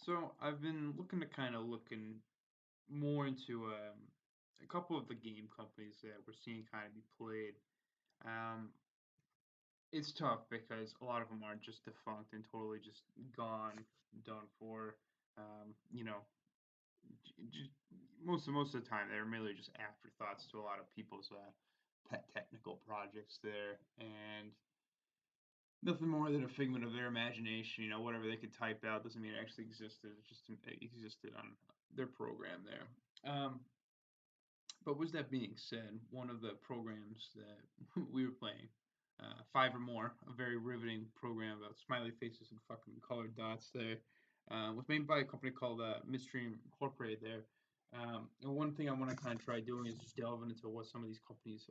So I've been looking to kind of looking more into a couple of the game companies that we're seeing kind of be played. Um, it's tough because a lot of them are just defunct and totally just gone, done for. You know, j- most of the time they're merely just afterthoughts to a lot of people's pet technical projects there, and nothing more than a figment of their imagination. Whatever they could type out doesn't mean it actually existed. It existed on their program there. But with that being said, one of the programs that we were playing, Five or More, a very riveting program about smiley faces and fucking colored dots there, was made by a company called Midstream Incorporated there. And one thing I want to kind of try doing is just delving into what some of these companies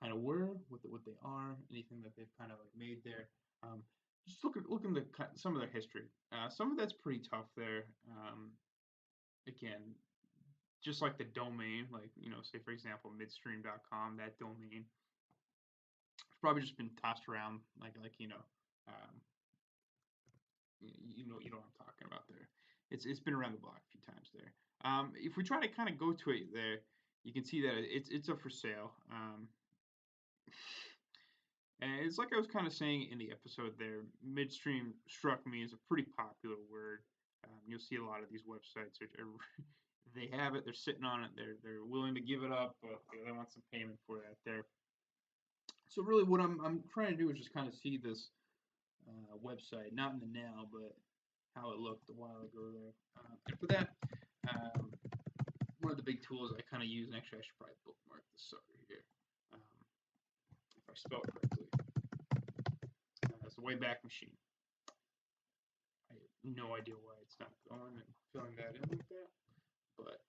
kind of were, what they are, anything that they've kind of like made there. Um, just look into some of their history. Some of that's pretty tough there. Again, just like the domain, like say for example midstream.com, that domain it's probably just been tossed around um, what I'm talking about there. It's been around the block a few times there. If we try to kind of go to it there, you can see that it's up for sale. And it's like I was kind of saying in the episode there, midstream struck me as a pretty popular word. You'll see a lot of these websites they have it, they're sitting on it, they're willing to give it up, but they want some payment for that there. So really, what I'm trying to do is just kind of see this website, not in the now, but how it looked a while ago there. And for that, um, one of the big tools I kind of use, and actually I should probably bookmark this sucker here, if I spell it correctly. It's the Wayback Machine. I have no idea why it's not going and filling that in like that, but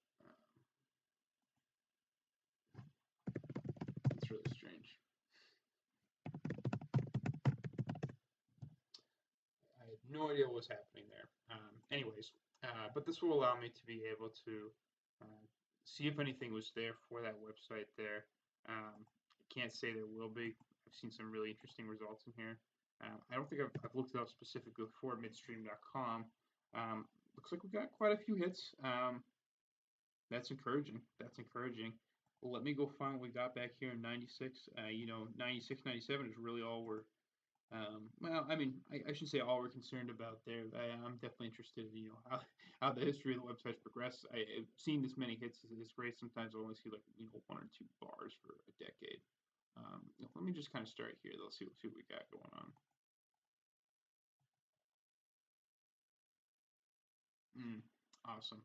it's really strange. I had no idea what was happening there. Anyways, but this will allow me to be able to see if anything was there for that website there. I can't say there will be. I've seen some really interesting results in here. I don't think I've looked it up specifically for midstream.com. Looks like we got quite a few hits. That's encouraging. That's encouraging. Well, let me go find what we got back here in 96. 96, 97 is really all we're well, I mean, I should say all we're concerned about there. I'm definitely interested in how the history of the website's progressed. I've seen this many hits is great. Sometimes I only see like one or two bars for a decade. Let me just kind of start here. Let's see what we got going on. Awesome.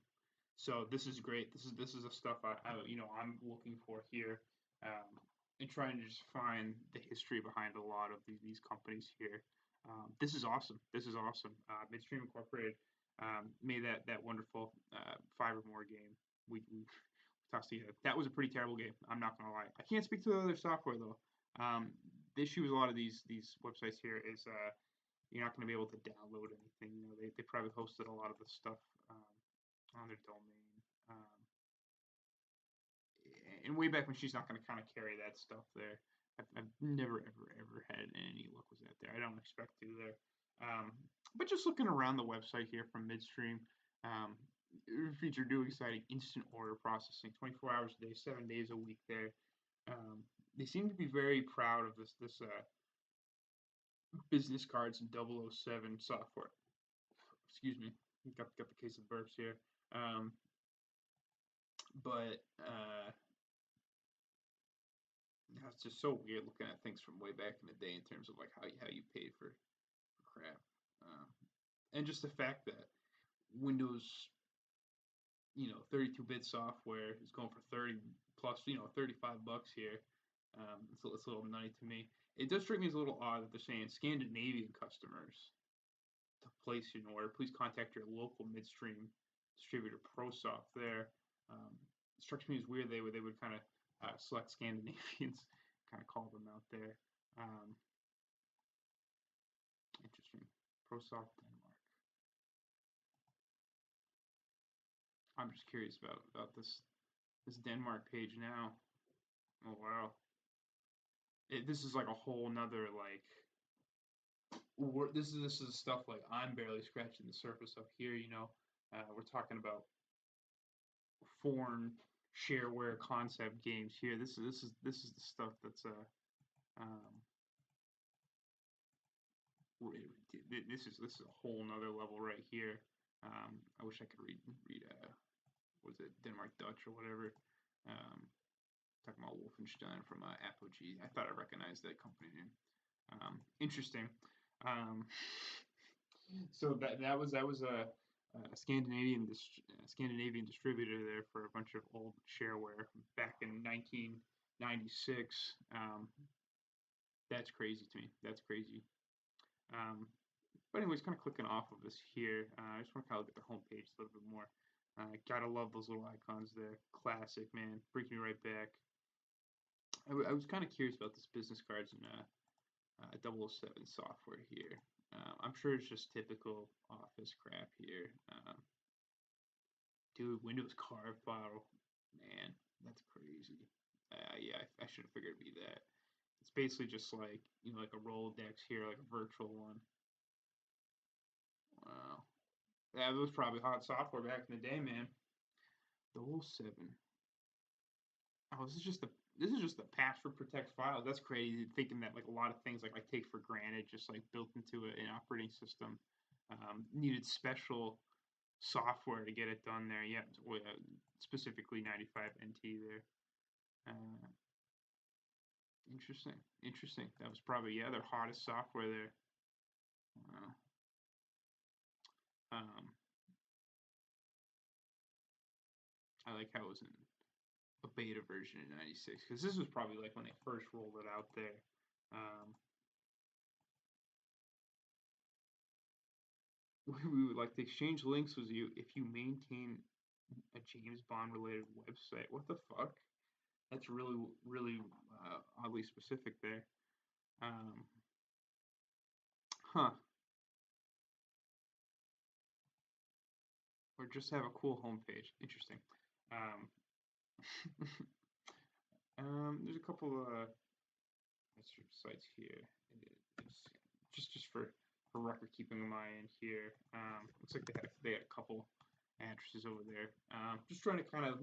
So this is great. This is the stuff I'm looking for here, um, and trying to just find the history behind a lot of these companies here. This is awesome. This is awesome. Midstream Incorporated made that wonderful Five or More game. We tossed together. That was a pretty terrible game. I'm not gonna lie. I can't speak to the other software though. The issue with a lot of these websites here is you're not going to be able to download anything. They probably hosted a lot of the stuff on their domain. Um, and Wayback Machine's not going to kind of carry that stuff there. I've never ever had any luck with that there. I don't expect to there. But just looking around the website here from Midstream, um, feature new exciting instant order processing, 24 hours a day, 7 days a week there. They seem to be very proud of this business cards and 007 software. Excuse me, got the case of burps here. Um, but it's just so weird looking at things from way back in the day in terms of like how you paid for crap, and just the fact that Windows 32-bit software is going for 30 plus 35 bucks here. It's a little nutty to me. It does strike me as a little odd that they're saying Scandinavian customers to place an order, please contact your local midstream distributor ProSoft there. It strikes me as weird they would kind of select Scandinavians, kind of call them out there. Um, Interesting. ProSoft Denmark. I'm just curious about this Denmark page now. Oh wow. This is like a whole nother like this is stuff like I'm barely scratching the surface of here. We're talking about foreign shareware concept games here. This is the stuff that's um, this is a whole nother level right here. I wish I could read was it Denmark Dutch or whatever. Talking about Wolfenstein from Apogee. I thought I recognized that company name. Interesting. Um, so that was a Scandinavian distributor there for a bunch of old shareware back in 1996. That's crazy to me. That's crazy. Um, but anyways, kind of clicking off of this here. I just want to kind of look at the homepage a little bit more. Gotta love those little icons there. Classic, man. Brings me right back. I was kind of curious about this business cards and 007 software here. I'm sure it's just typical office crap here. Dude, Windows carve file, man, that's crazy. Yeah, I should have figured it'd be that. It's basically just like like a Rolodex here, like a virtual one. Wow, that was probably hot software back in the day, man. The 007. Oh, this is just the password protect files. That's crazy. Thinking that like a lot of things like I take for granted, just like built into an operating system, needed special software to get it done there. Yeah, specifically 95 NT there. Uh, Interesting, interesting. That was probably their hottest software there. Wow. Um, I like how it was in a beta version in '96 because this was probably like when they first rolled it out there. Um, we would like to exchange links with you if you maintain a James Bond related website. What the fuck? That's really, really oddly specific there. Um, huh. Or just have a cool homepage. Interesting. Um, there's a couple sites here. It's just for record keeping in my end here. Looks like they had a couple addresses over there. Just trying to kind of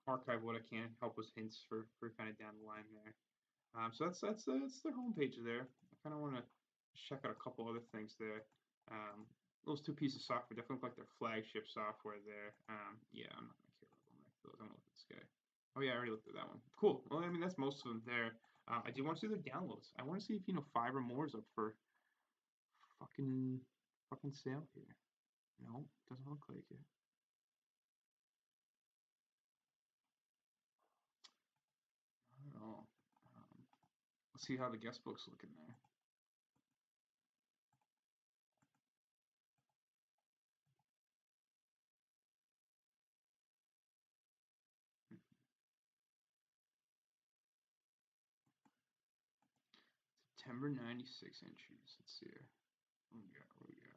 archive what I can, help with hints for kind of down the line there. So that's their homepage there. I kind of want to check out a couple other things there. Those two pieces of software definitely look like their flagship software there. Yeah, I'm not gonna care about them like those. I'm gonna look at this guy. Oh yeah, I already looked at that one. Cool. Well, I mean that's most of them there. I do want to see their downloads. I want to see if 5 or more is up for fucking fucking sale here. No, doesn't look like it. Not at all. Let's see how the guest book's looking there. September '96 entries. Let's see here. What we got? What we got?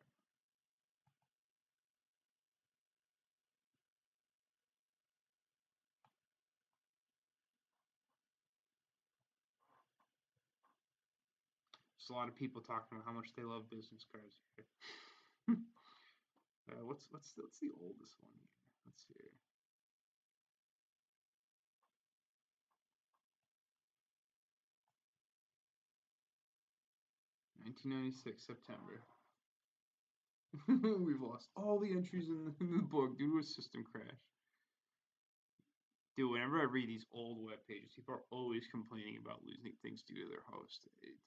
Just a lot of people talking about how much they love business cards here. What's the oldest one here? Let's see here. 1996 September. We've lost all the entries in the book due to a system crash. Dude, whenever I read these old web pages, people are always complaining about losing things due to their host. Dude,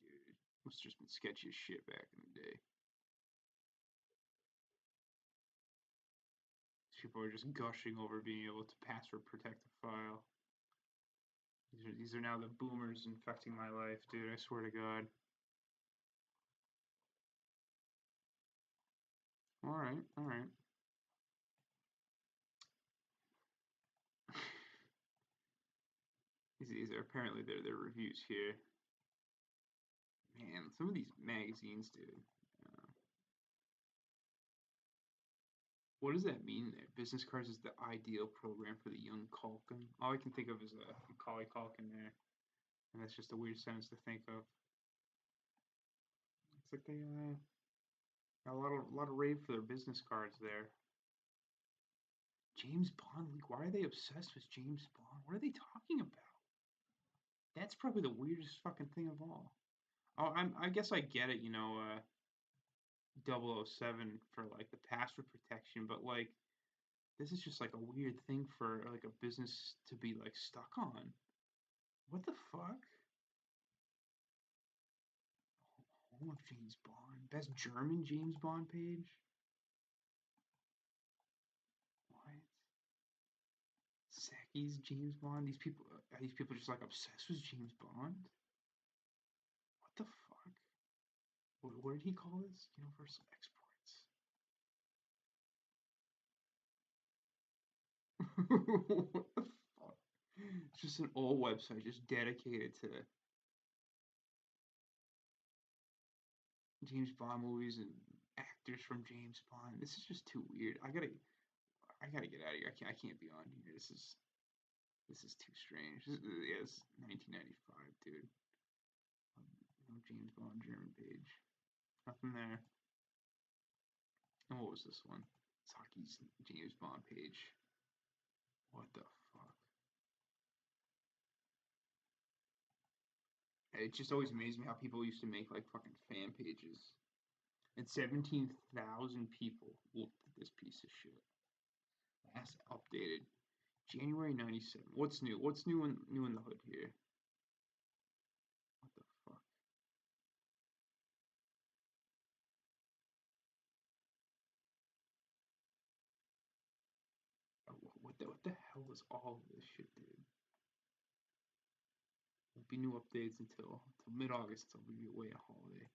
it's just been sketchy as shit back in the day. People are just gushing over being able to password protect a file. These are now the boomers infecting my life, dude. I swear to God. All right, all right. These are apparently their reviews here. Man, some of these magazines, dude. Uh, what does that mean there? Business cards is the ideal program for the young Culkin. All I can think of is a Macaulay Culkin there, and that's just a weird sentence to think of. It's like they got a lot of rave for their business cards there. James Bond leak. Why are they obsessed with James Bond? What are they talking about? That's probably the weirdest fucking thing of all. Oh, I guess I get it, 007 for like the password protection, but like this is just like a weird thing for like a business to be like stuck on. What the fuck? Home of James Bond. Best German James Bond page? What? Saki's James Bond? These people just like obsessed with James Bond? What the fuck? What did he call this? Universal exports. What the fuck? It's just an old website just dedicated to James Bond movies and actors from James Bond. This is just too weird. I gotta get out of here. I can't be on here. This is too strange. Yeah, it's 1995, dude. No James Bond German page. Nothing there. And what was this one? Saki's James Bond page. What the fuck? It just always amazed me how people used to make like fucking fan pages. And 17,000 people looked at this piece of shit. Last updated January 97. What's new? What's new in the hood here? What the fuck? What the hell is all of this shit, dude? Won't be new updates until mid-August until we be away on holiday.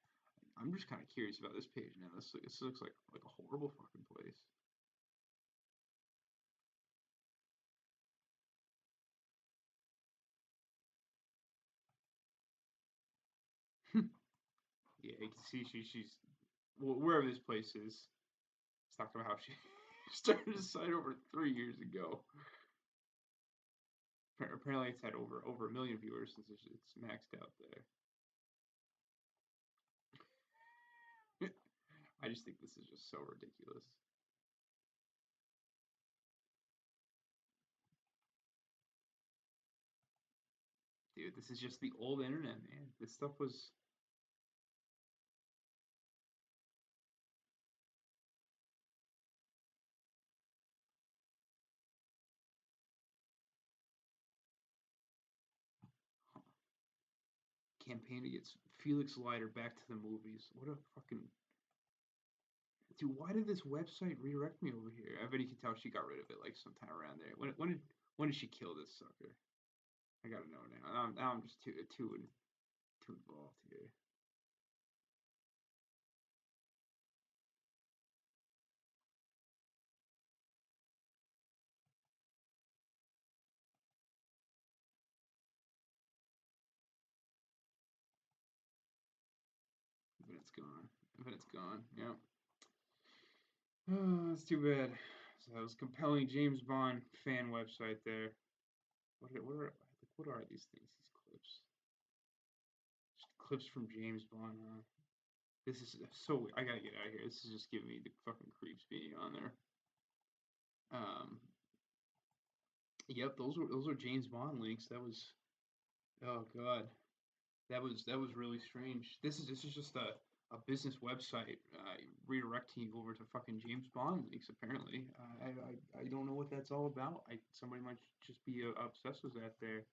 I'm just kind of curious about this page now. This looks like a horrible fucking place. Yeah, you can see she's well, wherever this place is. It's talking about how she started the site over 3 years ago. Apparently, it's had over a million viewers since it's maxed out there. I just think this is just so ridiculous. Dude, this is just the old internet, man. This stuff was campaign to get Felix Leiter back to the movies. What a fucking dude! Why did this website redirect me over here? I bet you can tell she got rid of it like sometime around there. When did she kill this sucker? I gotta know now. Now I'm just too involved here. But it's gone. But it's gone. Yeah. Oh, that's too bad. So that was compelling James Bond fan website there. What are these things? These clips. Just clips from James Bond. This is so weird. I gotta get out of here. This is just giving me the fucking creeps being on there. Um. Yep. Those were James Bond links. That was. Oh god. That was really strange. This is just a business website redirecting you over to fucking James Bond links. Apparently, I don't know what that's all about. Somebody might just be obsessed with that there.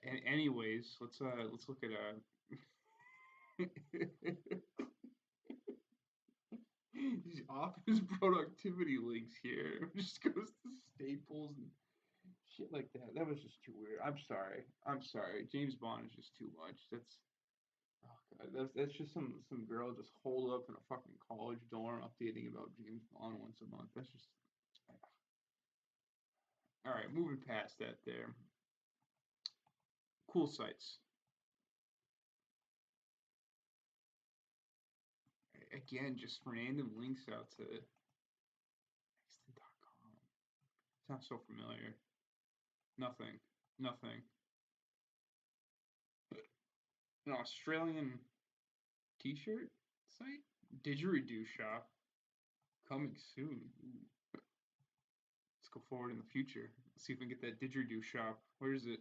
And anyways, let's look at these office productivity links here. It just goes to Staples and shit like that. That was just too weird. I'm sorry. I'm sorry. James Bond is just too much. Oh god, that's just some girl just holed up in a fucking college dorm updating about James Bond once a month. That's just all right. Moving past that, there. Cool sites. Again, just random links out to Exton.com. Sounds so familiar. Nothing. Nothing. An Australian T-shirt site? Didgeridoo shop coming soon. Ooh. Let's go forward in the future. Let's see if we can get that didgeridoo shop. Where is it?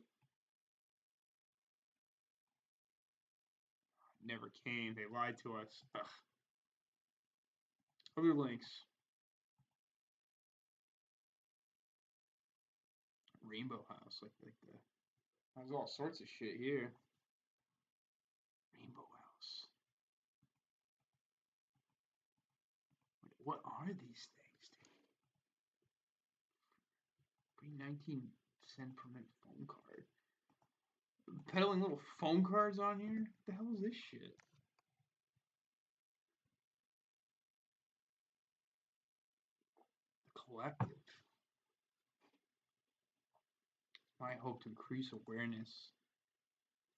Never came. They lied to us. Ugh. Other links. Rainbow House, like the. There's all sorts of shit here. Rainbow House. What are these things, dude? Free 19 cent per minute phone card. Peddling little phone cards on here? What the hell is this shit? The Collective. I hope to increase awareness.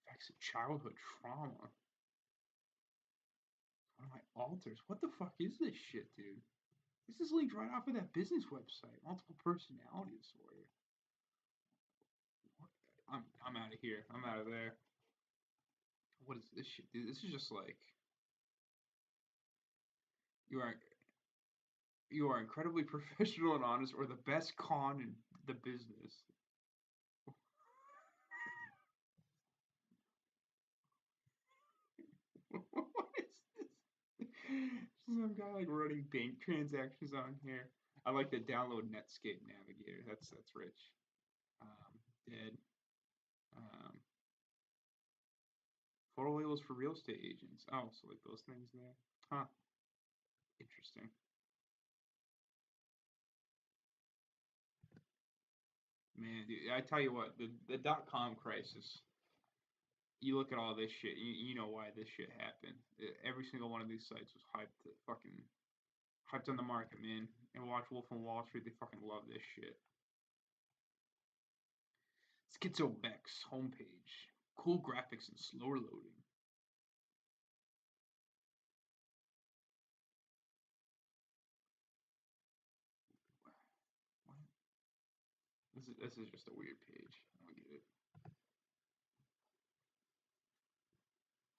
Effects of childhood trauma. One of my alters. What the fuck is this shit, dude? This is linked right off of that business website. Multiple personality disorder. I'm out of here. I'm out of there. What is this shit, dude? This is just like you are incredibly professional and honest, or the best con in the business. What is this? Some guy like running bank transactions on here. I like the download Netscape Navigator. That's rich. Dead. Um, photo labels for real estate agents. Oh, so like those things there. Huh. Interesting. Man, dude, I tell you what, the .com crisis. You look at all this shit, you know why this shit happened. Every single one of these sites was hyped on the market, man. And watch Wolf on Wall Street, they fucking love this shit. Schizo Beck's homepage. Cool graphics and slower loading. What? This is just a weird page. I don't get it.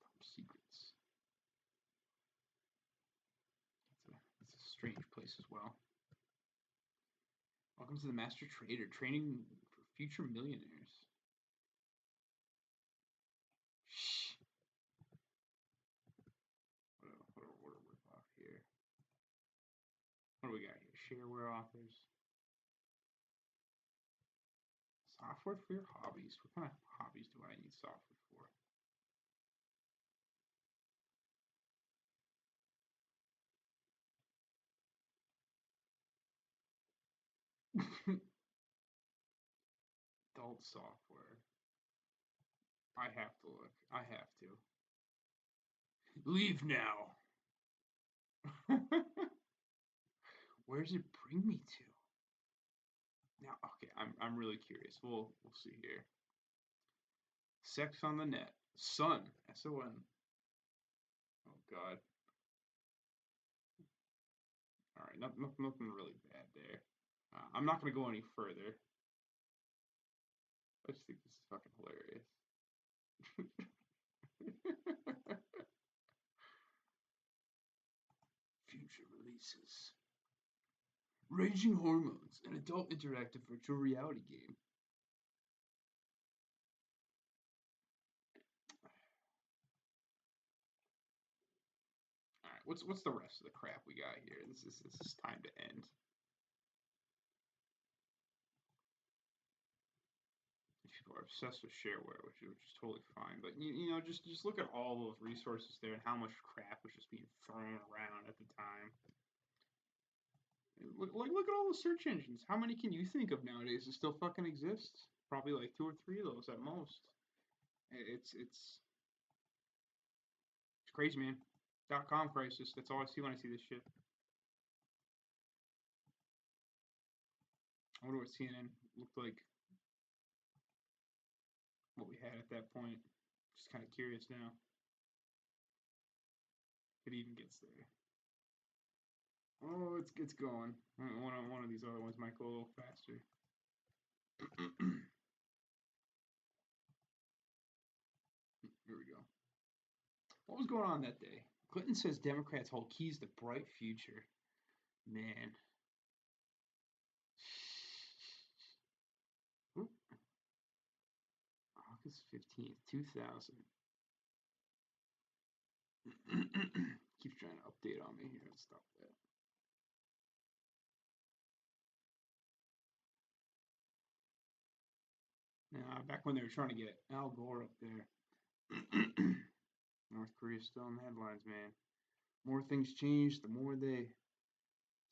Top secrets. It's a strange place as well. Welcome to the Master Trader, training for future millionaires. Shh. What a rip off here. What do we got here? Shareware authors. Software for your hobbies. What kind of hobbies do I need software for? Adult software. I have to look. I have to. Leave now. Where does it bring me to? Now, okay, I'm really curious. We'll see here. Sex on the net. Son. S-O-N. Oh God. All right, nothing really bad there. I'm not gonna go any further. I just think this is fucking hilarious. Future releases. Raging Hormones, an adult interactive virtual reality game. All right, what's the rest of the crap we got here? This is time to end. People are obsessed with shareware, which is totally fine. But you know, just look at all those resources there and how much crap was just being thrown around at the time. Look at all the search engines. How many can you think of nowadays that still fucking exist? Probably like 2 or 3 of those at most. It's crazy, man. .com crisis. That's all I see when I see this shit. I wonder what CNN looked like. What we had at that point. Just kind of curious now. If it even gets there. Oh, it's going. One of these other ones might go a little faster. Here we go. What was going on that day? Clinton says Democrats hold keys to bright future. Man. August 15th, 2000. Keeps trying to update on me here. Let's stop that. Back when they were trying to get Al Gore up there. North Korea's still in the headlines, man. More things change, the more they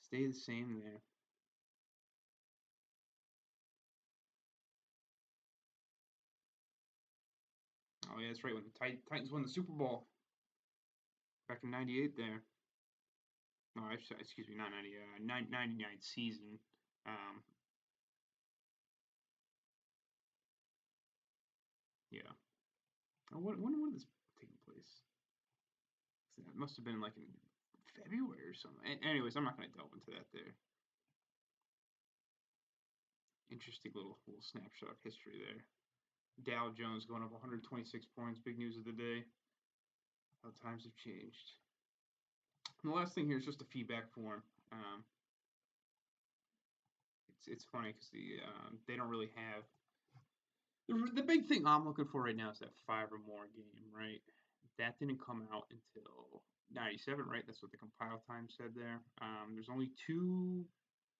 stay the same there. Oh, yeah, that's right. When the Titans won the Super Bowl back in '98 there. No, excuse me, not 90, 99 season. Um, yeah. When was this taking place? It must have been like in February or something. Anyways, I'm not going to delve into that there. Interesting little snapshot of history there. Dow Jones going up 126 points. Big news of the day. How times have changed. And the last thing here is just a feedback form. It's funny because they don't really have the big thing I'm looking for right now is that 5 or more game, right? That didn't come out until '97, right? That's what the compile time said there. There's only 2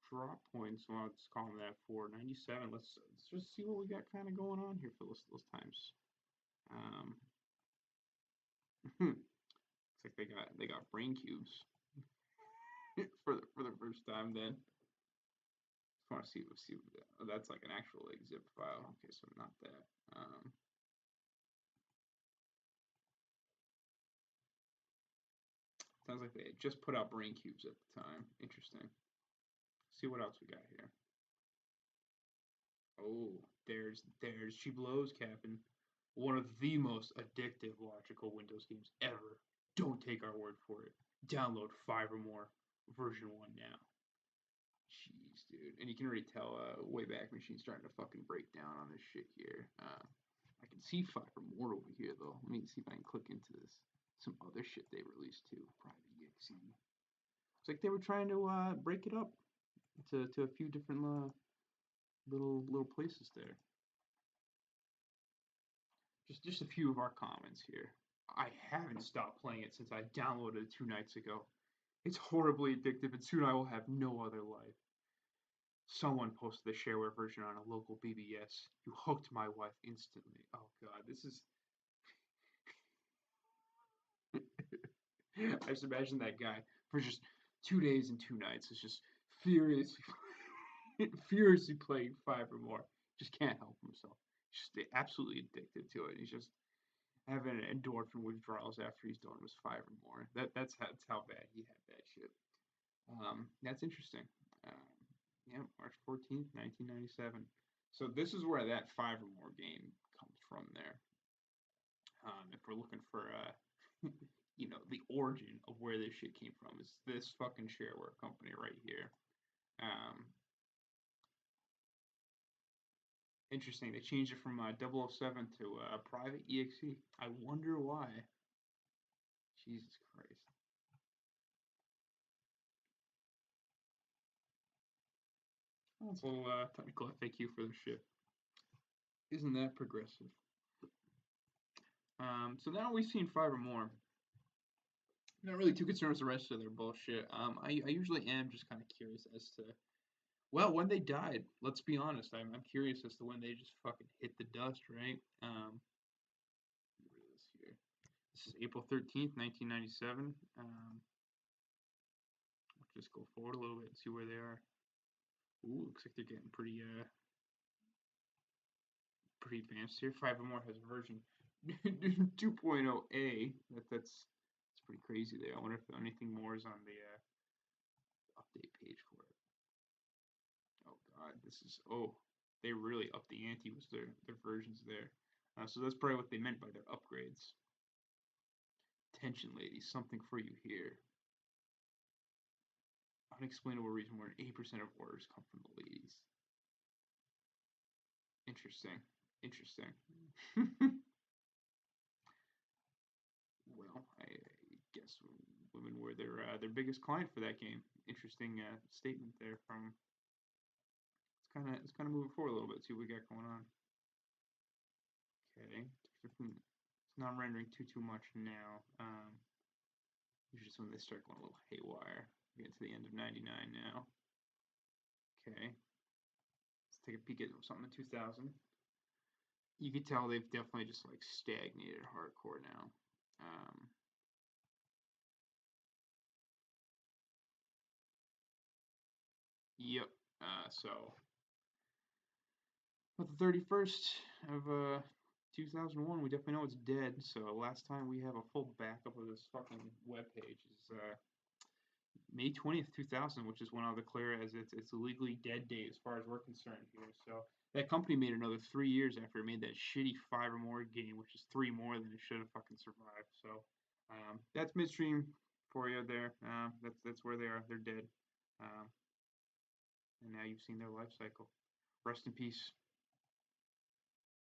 drop points. Well, let's call them that for '97. Let's just see what we got kind of going on here for those times. Looks like they got brain cubes for the first time. Then just want to see oh, that's like an actual like zip file. Okay, so not that. Sounds like they just put out brain cubes at the time. Interesting. See what else we got here. Oh, there's She Blows, Captain. One of the most addictive logical Windows games ever. Don't take our word for it. Download 5 or more. Version 1 now. Jeez, dude. And you can already tell Wayback Machine's starting to fucking break down on this shit here. I can see 5 or more over here, though. Let me see if I can click into this. Some other shit they released, too. Private EXE. It's like they were trying to break it up to a few different little places there. Just a few of our comments here. I haven't stopped playing it since I downloaded it 2 nights ago. It's horribly addictive, and soon I will have no other life. Someone posted the shareware version on a local BBS. You hooked my wife instantly. Oh god, this is. I just imagine that guy for just 2 days and 2 nights is just furiously, furiously playing 5 or more. Just can't help himself. Just absolutely addicted to it. He's just having endorphin withdrawals after he's done with 5 or more. That's how bad he had that shit. That's interesting. Yeah, March 14th, 1997. So this is where that 5 or more game comes from there. If we're looking for the origin of where this shit came from, is this fucking shareware company right here. Interesting. They changed it from 007 to private EXE. I wonder why. Jesus Christ. That's a little technical FAQ for this shit. Isn't that progressive? So now we've seen 5 or more. I'm not really too concerned with the rest of their bullshit. I usually am just kind of curious as to, well, when they died. Let's be honest. I'm curious as to when they just fucking hit the dust, right? This here. This is April 13th, 1997. Let's just go forward a little bit and see where they are. Ooh, looks like they're getting pretty advanced here. 5 or more has a version 2.0a. That's pretty crazy there. I wonder if anything more is on the update page for it. Oh god, they really upped the ante with their versions there. So that's probably what they meant by their upgrades. Attention, ladies, something for you here. Unexplainable reason more than 80% of orders come from the ladies. Interesting. Well, I guess Women were their biggest client for that game. Interesting statement there from. It's kind of moving forward a little bit. See what we got going on. Okay, it's not rendering too much now. Usually just when they start going a little haywire. We get to the end of 99 now. Okay, let's take a peek at something in 2000. You can tell they've definitely just like stagnated hardcore now. Yep. So, but the 31st of 2001, we definitely know it's dead. So last time we have a full backup of this fucking webpage is May 20th, 2000, which is when I'll declare as its legally dead date as far as we're concerned here. So that company made another 3 years after it made that shitty 5 or more game, which is 3 more than it should have fucking survived. So that's midstream for you there. That's where they are. They're dead. And now you've seen their life cycle. Rest in peace.